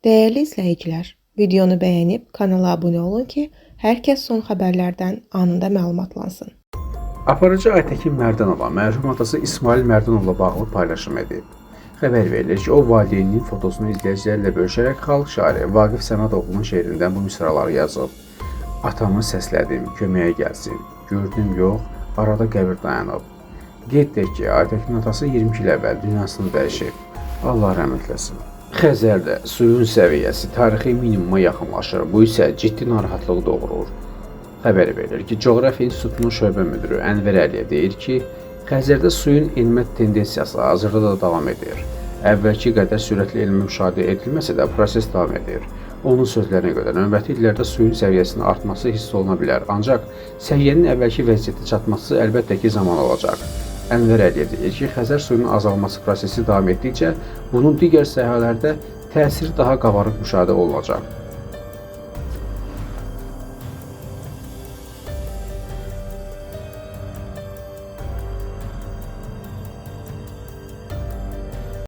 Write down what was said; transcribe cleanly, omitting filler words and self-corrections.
Değerli izləyicilər, videonu bəyənib kanala abunə olun ki, hər kəs son xəbərlərdən anında məlumatlansın. Aparıcı Aytəkin Mərdanova mərhum atası İsmail Mərdanovla bağlı paylaşım edib. Xəbər verilir ki, o valideyninin fotosunu izləyicilərlə bölüşərək xalq şairi Vaqif Səmədoğlunun şeirindən bu misraları yazıb. Atamı səslədim, köməyə gəlsin. Gördüm yox, arada qəbir dayanıb. Qeyd edək ki, Aytəkin atası 22 il əvvəl dünyasını dəyişib. Allah rəhmət eləsin. Xəzərdə suyun səviyyəsi tarixi minimuma yaxınlaşır. Bu isə ciddi narahatlıq doğurur. Xəbər verilir ki, Coğrafiya İnstitutunun şöbə müdiri Ənvər Əliyev deyir ki, Xəzərdə suyun enmə tendensiyası hazırda da davam edir. Əvvəlki qədər sürətli enmə müşahidə edilməsə də proses davam edir. Onun sözlərinə görə növbəti illərdə suyun səviyyəsinin artması hiss oluna bilər, ancaq səviyyənin əvvəlki vəziyyətə çatması əlbəttə ki zaman alacaq. Ənvər Əliyev deyir ki, Xəzər suyunun azalması prosesi davam etdikcə bunun digər sahələrdə təsiri daha qabarıq müşahidə olunacaq.